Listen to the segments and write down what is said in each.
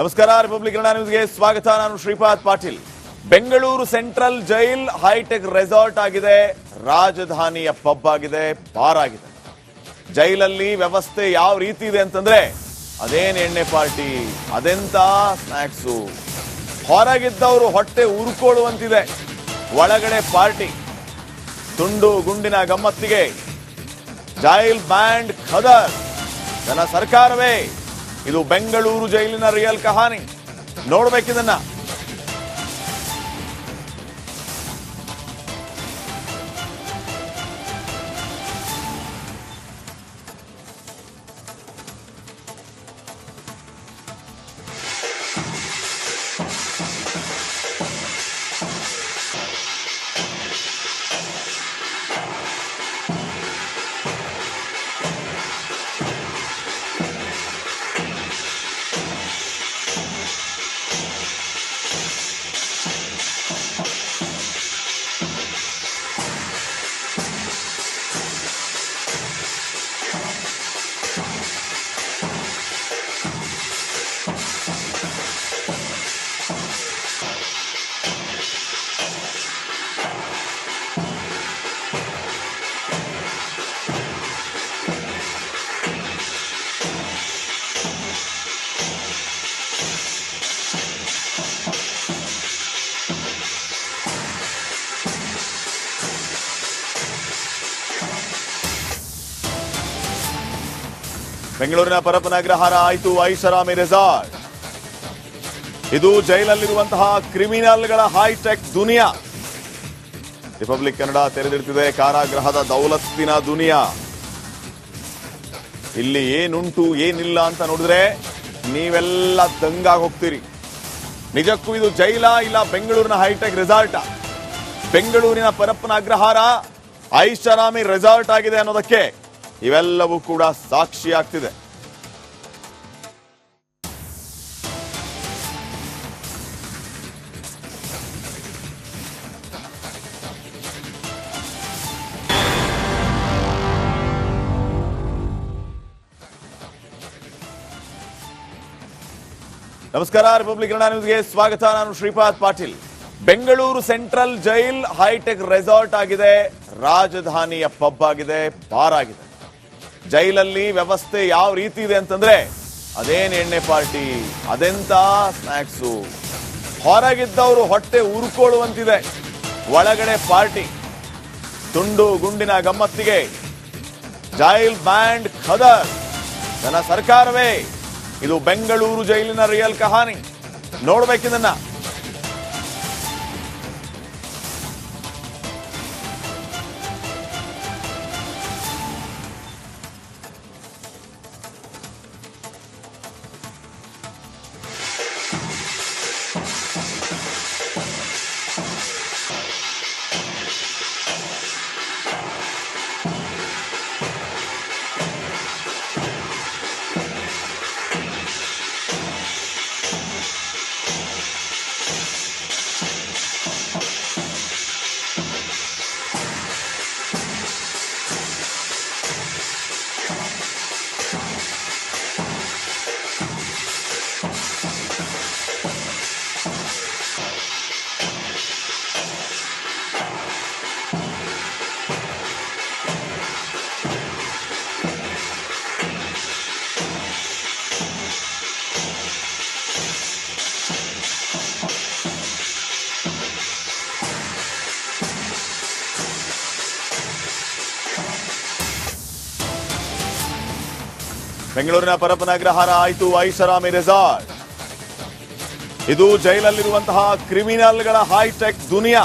ನಮಸ್ಕಾರ, ರಿಪಬ್ಲಿಕ್ ಕನ್ನಡ ನ್ಯೂಸ್ಗೆ ಸ್ವಾಗತ. ನಾನು Shripad Patil. Bengaluru central jail hitech resort ಆಗಿದೆ, ರಾಜಧಾನಿಯ ಪಬ್ ಆಗಿದೆ, ಬಾರ್ ಆಗಿದೆ. ಜೈಲಲ್ಲಿ ವ್ಯವಸ್ಥೆ ಯಾವ ರೀತಿ ಇದೆ ಅಂತಂದ್ರೆ ಅದೇನ್ ಎಣ್ಣೆ ಪಾರ್ಟಿ, ಅದೆಂತ ಸ್ನಾಕ್ಸು. ಹೊರಗಿದ್ದವರು ಹೊಟ್ಟೆ ಉರ್ಕೊಳ್ಳುವಂತಿದೆ, ಒಳಗಡೆ ಪಾರ್ಟಿ. ತುಂಡು ಗುಂಡಿನ ಗಮ್ಮತ್ತಿಗೆ ಜೈಲ್ ಬ್ಯಾಂಡ್ ಖದರ್. ಜನ ಸರ್ಕಾರವೇ. ಇದು ಬೆಂಗಳೂರು ಜೈಲಿನ ರಿಯಲ್ ಕಹಾನಿ. ನೋಡ್ಬೇಕಿದನ್ನ. ಬೆಂಗಳೂರಿನ ಪರಪ್ಪನ ಅಗ್ರಹಾರ ಆಯಿತು ಐಷಾರಾಮಿ ರೆಸಾರ್ಟ್. ಇದು ಜೈಲಲ್ಲಿರುವಂತಹ ಕ್ರಿಮಿನಲ್ಗಳ ಹೈಟೆಕ್ ದುನಿಯಾ. ರಿಪಬ್ಲಿಕ್ ಕನ್ನಡ ತೆರೆದಿಡ್ತಿದೆ ಕಾರಾಗೃಹದ ದೌಲತ್ತಿನ ದುನಿಯಾ. ಇಲ್ಲಿ ಏನುಂಟು ಏನಿಲ್ಲ ಅಂತ ನೋಡಿದ್ರೆ ನೀವೆಲ್ಲ ದಂಗಾಗಿ ಹೋಗ್ತೀರಿ. ನಿಜಕ್ಕೂ ಇದು ಜೈಲ ಇಲ್ಲ ಬೆಂಗಳೂರಿನ ಹೈಟೆಕ್ ರೆಸಾರ್ಟ್? ಬೆಂಗಳೂರಿನ ಪರಪ್ಪನ ಅಗ್ರಹಾರ ಐಷಾರಾಮಿ ರೆಸಾರ್ಟ್ ಆಗಿದೆ ಅನ್ನೋದಕ್ಕೆ ಇವೆಲ್ಲವೂ ಕೂಡ ಸಾಕ್ಷಿಯಾಗ್ತಿದೆ. ನಮಸ್ಕಾರ, ರಿಪಬ್ಲಿಕ್ ಕನ್ನಡ ನ್ಯೂಸ್ಗೆ ಸ್ವಾಗತ. ನಾನು Shripad Patil. Bengaluru central jail hitech resort ಆಗಿದೆ, ರಾಜಧಾನಿಯ ಪಬ್ ಆಗಿದೆ, ಬಾರ್ ಆಗಿದೆ. ಜೈಲಲ್ಲಿ ವ್ಯವಸ್ಥೆ ಯಾವ ರೀತಿ ಇದೆ ಅಂತಂದ್ರೆ ಅದೇನ್ ಎಣ್ಣೆ ಪಾರ್ಟಿ, ಅದೆಂತ ಸ್ನಾಕ್ಸು. ಹೊರಗಿದ್ದವರು ಹೊಟ್ಟೆ ಉರ್ಕೊಳ್ಳುವಂತಿದೆ, ಒಳಗಡೆ ಪಾರ್ಟಿ. ತುಂಡು ಗುಂಡಿನ ಗಮ್ಮತ್ತಿಗೆ ಜೈಲ್ ಬ್ಯಾಂಡ್ ಖದರ್. ಜನ ಸರ್ಕಾರವೇ. ಇದು ಬೆಂಗಳೂರು ಜೈಲಿನ ರಿಯಲ್ ಕಹಾನಿ. ನೋಡ್ಬೇಕಿದನ್ನ. ಬೆಂಗಳೂರಿನ ಪರಪ್ಪನ ಅಗ್ರಹಾರ ಆಯಿತು ಐಷಾರಾಮಿ ರೆಸಾರ್ಟ್. ಇದು ಜೈಲಲ್ಲಿರುವಂತಹ ಕ್ರಿಮಿನಲ್ಗಳ ಹೈಟೆಕ್ ದುನಿಯಾ.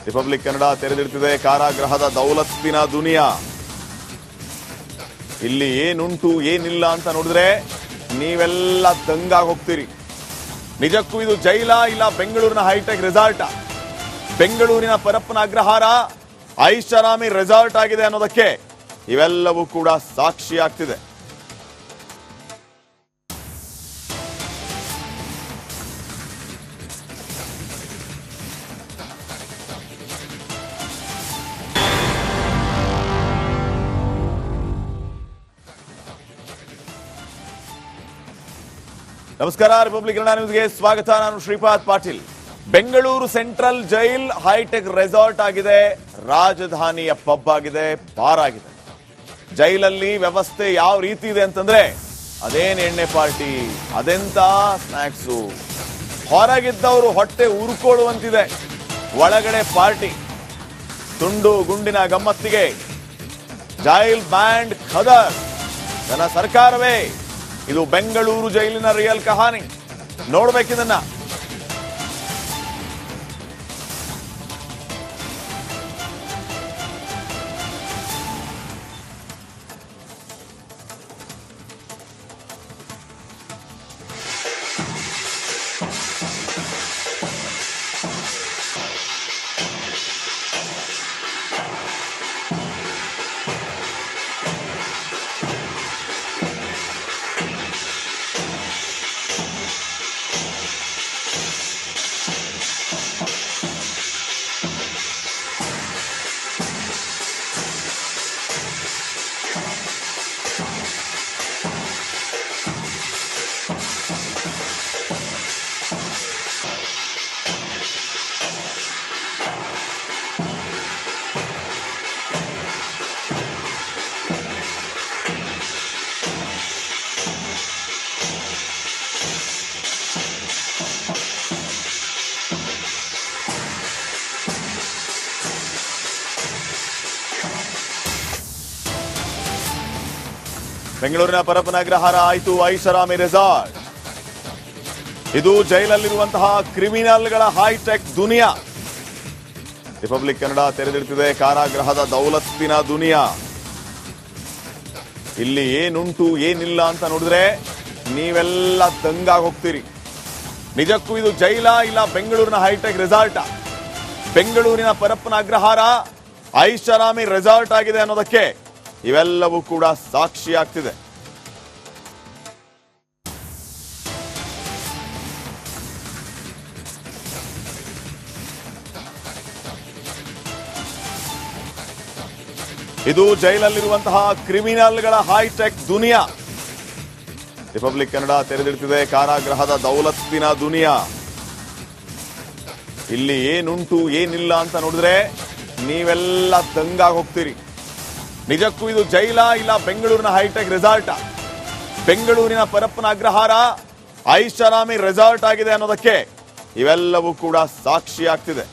ರಿಪಬ್ಲಿಕ್ ಕನ್ನಡ ತೆರೆದಿಡ್ತಿದೆ ಕಾರಾಗೃಹದ ದೌಲತ್ತಿನ ದುನಿಯಾ. ಇಲ್ಲಿ ಏನುಂಟು ಏನಿಲ್ಲ ಅಂತ ನೋಡಿದ್ರೆ ನೀವೆಲ್ಲ ದಂಗಾಗಿ ಹೋಗ್ತೀರಿ. ನಿಜಕ್ಕೂ ಇದು ಜೈಲ ಇಲ್ಲ ಬೆಂಗಳೂರಿನ ಹೈಟೆಕ್ ರೆಸಾರ್ಟ್? ಬೆಂಗಳೂರಿನ ಪರಪ್ಪನ ಅಗ್ರಹಾರ ಐಷಾರಾಮಿ ರೆಸಾರ್ಟ್ ಆಗಿದೆ ಅನ್ನೋದಕ್ಕೆ ಇವೆಲ್ಲವೂ ಕೂಡ ಸಾಕ್ಷಿಯಾಗ್ತಿದೆ. ನಮಸ್ಕಾರ, ರಿಪಬ್ಲಿಕ್ ಕನ್ನಡ ನ್ಯೂಸ್ಗೆ ಸ್ವಾಗತ. ನಾನು Shripad Patil. Bengaluru central jail hitech resort ಆಗಿದೆ, ರಾಜಧಾನಿಯ ಪಬ್ ಆಗಿದೆ, ಬಾರ್ ಆಗಿದೆ. ಜೈಲಲ್ಲಿ ವ್ಯವಸ್ಥೆ ಯಾವ ರೀತಿ ಇದೆ ಅಂತಂದ್ರೆ ಅದೇನ್ ಎಣ್ಣೆ ಪಾರ್ಟಿ, ಅದೆಂತ ಸ್ನಾಕ್ಸು. ಹೊರಗಿದ್ದವರು ಹೊಟ್ಟೆ ಉರುಕೊಳ್ಳುವಂತಿದೆ, ಒಳಗಡೆ ಪಾರ್ಟಿ. ತುಂಡು ಗುಂಡಿನ ಗಮ್ಮತ್ತಿಗೆ ಜೈಲ್ ಬ್ಯಾಂಡ್ ಖದರ್. ಜನ ಸರ್ಕಾರವೇ. ಇದು ಬೆಂಗಳೂರು ಜೈಲಿನ ರಿಯಲ್ ಕಹಾನಿ. ನೋಡ್ಬೇಕಿದನ್ನ. ಬೆಂಗಳೂರಿನ ಪರಪ್ಪನ ಅಗ್ರಹಾರ ಆಯಿತು ಐಷಾರಾಮಿ ರೆಸಾರ್ಟ್. ಇದು ಜೈಲಲ್ಲಿರುವಂತಹ ಕ್ರಿಮಿನಲ್ಗಳ ಹೈಟೆಕ್ ದುನಿಯಾ. ರಿಪಬ್ಲಿಕ್ ಕನ್ನಡ ತೆರೆದಿಡ್ತಿದೆ ಕಾರಾಗೃಹದ ದೌಲತ್ತಿನ ದುನಿಯಾ. ಇಲ್ಲಿ ಏನುಂಟು ಏನಿಲ್ಲ ಅಂತ ನೋಡಿದ್ರೆ ನೀವೆಲ್ಲ ದಂಗಾಗಿ ಹೋಗ್ತೀರಿ. ನಿಜಕ್ಕೂ ಇದು ಜೈಲ ಇಲ್ಲ ಬೆಂಗಳೂರಿನ ಹೈಟೆಕ್ ರೆಸಾರ್ಟ್? ಬೆಂಗಳೂರಿನ ಪರಪ್ಪನ ಅಗ್ರಹಾರ ಐಷಾರಾಮಿ ರೆಸಾರ್ಟ್ ಆಗಿದೆ ಅನ್ನೋದಕ್ಕೆ ಇವೆಲ್ಲವೂ ಕೂಡ ಸಾಕ್ಷಿಯಾಗ್ತಿದೆ. ಇದು ಜೈಲಲ್ಲಿರುವಂತಹ ಕ್ರಿಮಿನಲ್ಗಳ ಹೈಟೆಕ್ ದುನಿಯಾ. ರಿಪಬ್ಲಿಕ್ ಕನ್ನಡ ತೆರೆದಿಡ್ತಿದೆ ಕಾರಾಗೃಹದ ದೌಲತ್ತಿನ ದುನಿಯಾ. ಇಲ್ಲಿ ಏನುಂಟು ಏನಿಲ್ಲ ಅಂತ ನೋಡಿದ್ರೆ ನೀವೆಲ್ಲ ದಂಗಾಗಿ ಹೋಗ್ತೀರಿ. ನಿಜಕ್ಕೂ ಇದು ಜೈಲ ಇಲ್ಲ ಬೆಂಗಳೂರಿನ ಹೈಟೆಕ್ ರೆಸಾರ್ಟ್? ಬೆಂಗಳೂರಿನ ಪರಪ್ಪನ ಅಗ್ರಹಾರ ಐಷಾರಾಮಿ ರೆಸಾರ್ಟ್ ಆಗಿದೆ ಅನ್ನೋದಕ್ಕೆ ಇವೆಲ್ಲವೂ ಕೂಡ ಸಾಕ್ಷಿಯಾಗ್ತಿದೆ.